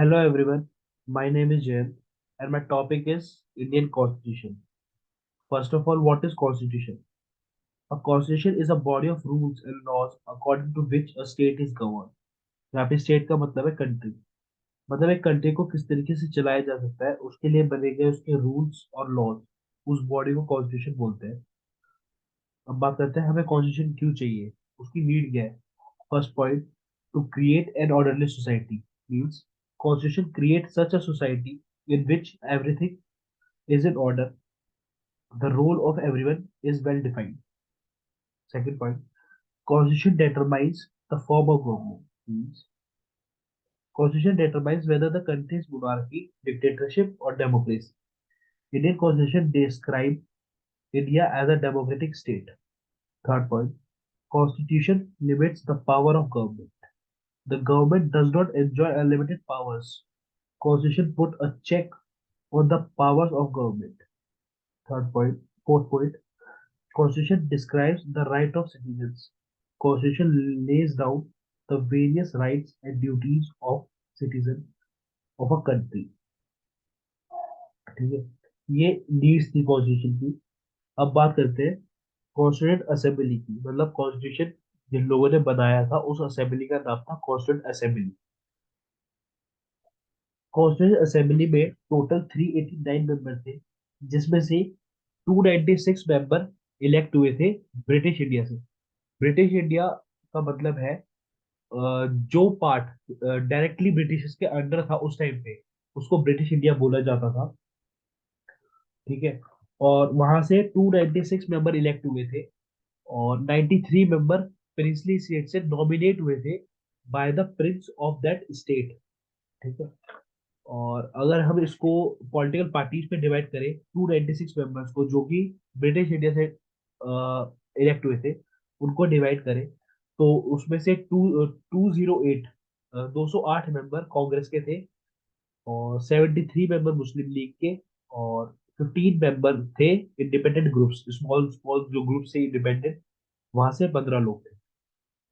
Hello everyone, my name is Jayan and my topic is Indian Constitution. First of all, what is Constitution? A constitution is a body of rules and laws according to which a state is governed. यहाँ पे state का मतलब है country, मतलब एक country को किस तरीके से चलाया जा सकता है उसके लिए बने गए उसके रूल्स और लॉज, उस बॉडी को कॉन्स्टिट्यूशन बोलते हैं। अब बात करते हैं हमें कॉन्स्टिट्यूशन क्यों चाहिए, उसकी नीड क्या है। First point, to create an orderly society means constitution create such a society in which everything is in order, the role of everyone is well defined. Second point, constitution determines the form of government. Means constitution determines whether the country is monarchy, dictatorship, or democracy. Indian constitution describes India as a democratic state. Third point, constitution limits the power of government. The government does not enjoy unlimited powers. Constitution put a check on the powers of government. Third point, fourth point, Constitution describes the right of citizens. Constitution lays down the various rights and duties of citizen of a country. ठीक है, ये needs थी constitution की। अब बात करते हैं constituent assembly की, मतलब कॉन्स्टिट्यूशन जिन लोगों ने बनाया था उस असेंबली का नाम था कॉन्स्टिट्यूंट असेंबली। कॉन्स्टिट्यूंट असेंबली में टोटल 389 मेंबर थे, जिसमें से 296 मेंबर इलेक्ट हुए थे ब्रिटिश इंडिया से। ब्रिटिश इंडिया का मतलब है जो पार्ट डायरेक्टली ब्रिटिश के अंडर था उस टाइम पे, उसको ब्रिटिश इंडिया बोला जाता था। ठीक है, और वहां से 296 मेंबर इलेक्ट हुए थे और 93 मेंबर प्रिंसली स्टेट से नॉमिनेट हुए थे by the Prince of that state. ठीक है, और अगर हम इसको पॉलिटिकल पार्टीज पे डिवाइड करें 296 मेंबर्स को जो कि ब्रिटिश इंडिया से इलेक्ट हुए थे, उनको डिवाइड करें तो उसमें से 208 208 मेंबर कांग्रेस के थे और 73 मेंबर मुस्लिम लीग के और 15 मेंबर थे इंडिपेंडेंट ग्रुप्स, स्मॉल स्मॉल जो ग्रुप से इंडिपेंडेंट, वहां से 15 लोग थे।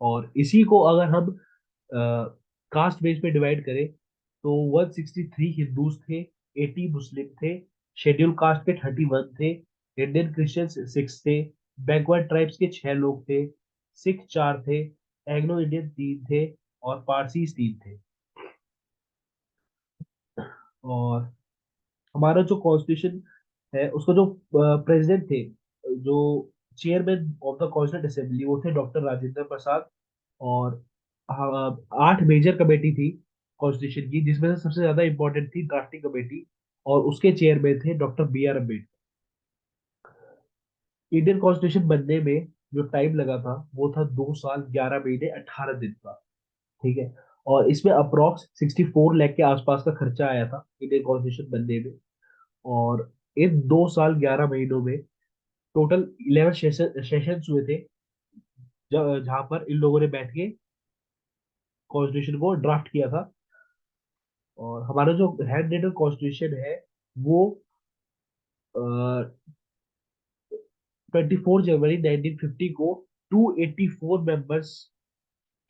और इसी को अगर हम कास्ट बेस पे डिवाइड करें तो 163 हिंदूज थे, 80 मुस्लिम थे, शेड्यूल कास्ट के 31 थे, इंडियन क्रिश्चियंस 6 थे, बैकवर्ड ट्राइब्स के 6 लोग थे, सिख 4 थे, एंग्लो इंडियन 3 थे और पारसी 3 थे। और हमारा जो कॉन्स्टिट्यूशन है उसका जो प्रेसिडेंट थे, जो chairman of the constituent assembly, वो थे डॉक्टर राजेंद्र प्रसाद। और 8 मेजर कमेटी थी कॉन्स्टिट्यूशन की, जिसमें से सबसे ज्यादा इंपॉर्टेंट थी ड्राफ्टिंग कमेटी और उसके चेयरमैन थे doctor B R Ambedkar. Indian constitution बनने में जो टाइम लगा था वो था 2 साल 11 महीने 18 दिन का। ठीक है, और इसमें अप्रोक्स 64 लाख के आसपास का खर्चा आया था इंडियन कॉन्स्टिट्यूशन बनने में। और इन 2 साल 11 महीनों में टोटल 11 सेशंस हुए थे, जहां पर इन लोगों ने बैठ के कॉन्स्टिट्यूशन को ड्राफ्ट किया था। और हमारा जो हैंड रिटन कॉन्स्टिट्यूशन है वो 24 जनवरी 1950 को 284 मेंबर्स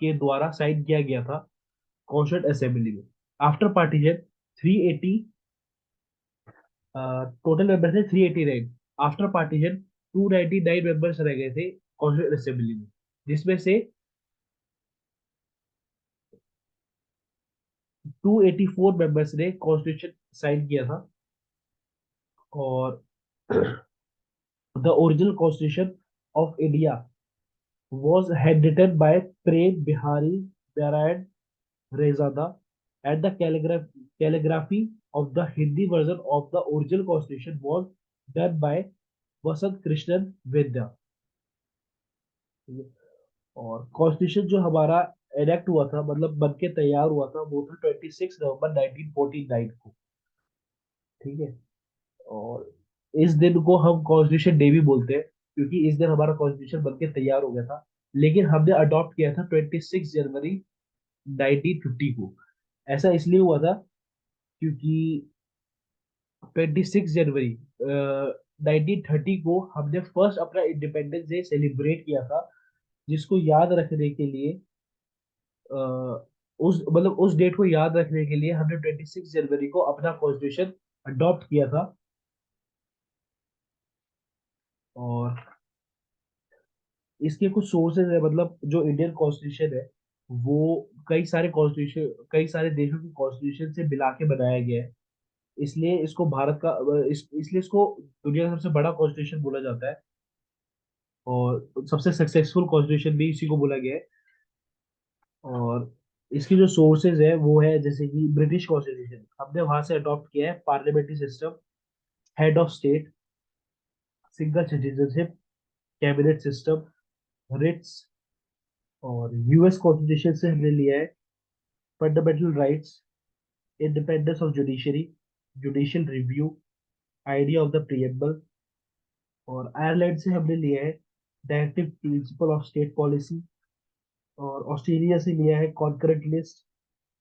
के द्वारा साइन किया गया था कॉन्स्टिट्यूंट असेंबली में। आफ्टर पार्टीशन 380 टोटल मेंबर थे 389। आफ्टर पार्टीशन 299 मेंबर्स रह गए थे कॉन्स्टिट्यूंट असेंबली में, जिसमें से 284 मेंबर्स ने कॉन्स्टिट्यूशन साइन किया था। और the original constitution of India was handwritten by Prem Bihari Narayan Rezada, and the calligraphy of the Hindi version of the original constitution was done by Vasant Krishnan Vedya। और constitution जो हमारा enact हुआ था, मतलब बन के तैयार हुआ था, वो था 26 नवंबर 1949 को। ठीक है, और इस दिन को हम कॉन्स्टिट्यूशन डे भी बोलते हैं क्योंकि इस दिन हमारा कॉन्स्टिट्यूशन बन के तैयार हो गया था। लेकिन हमने अडॉप्ट किया था 26 जनवरी 1950 को। ऐसा इसलिए हुआ था क्योंकि 26 जनवरी 1930 को हमने फर्स्ट अपना इंडिपेंडेंस डे सेलिब्रेट किया था, जिसको याद रखने के लिए उस मतलब उस डेट को याद रखने के लिए हमने 26 जनवरी को अपना कॉन्स्टिट्यूशन अडॉप्ट किया था। और इसके कुछ सोर्सेज है, मतलब जो इंडियन कॉन्स्टिट्यूशन है वो कई सारे देशों के कॉन्स्टिट्यूशन से मिला के बनाया गया है। इसलिए इसको भारत का इसलिए इसको दुनिया का सबसे बड़ा कॉन्स्टिट्यूशन बोला जाता है। और सबसे सक्सेसफुल कॉन्स्टिट्यूशन भी इसी को बोला गया है। और इसके जो सोर्सेज है वो है जैसे कि ब्रिटिश कॉन्स्टिट्यूशन हमने वहां से अडॉप्ट किया है, parliamentary system, head of state, single citizenship, cabinet system, writs. और यूएस कॉन्स्टिट्यूशन से हमने लिया है fundamental rights, independence of judiciary, judicial review, idea of the preamble. और आयरलैंड से हमने लिया है directive principle of state policy. और ऑस्ट्रेलिया से लिया है concurrent list,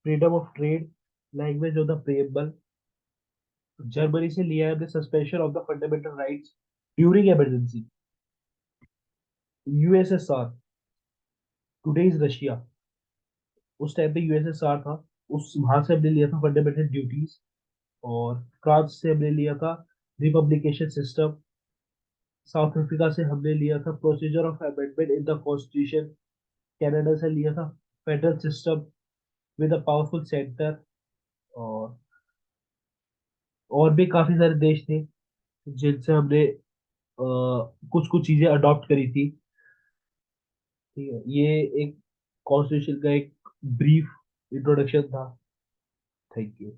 freedom of trade, language of the preamble. Germany से लिया है हमने suspension of the fundamental rights during emergency. USSR, today is Russia, उस टाइम पे यूएसएसआर था, उस वहां से हमने लिया था फंडामेंटल ड्यूटीज। और फ्रांस से हमने लिया था रिपब्लिकेशन सिस्टम। साउथ अफ्रीका से हमने लिया था procedure of amendment in the constitution. Canada से लिया था federal system with a powerful centre. और और भी काफी सारे देश थे जिनसे हमने कुछ कुछ चीजें अडॉप्ट करी थी। ठीक है, ये एक कॉन्स्टिट्यूशन का एक ब्रीफ इंट्रोडक्शन था। Thank you.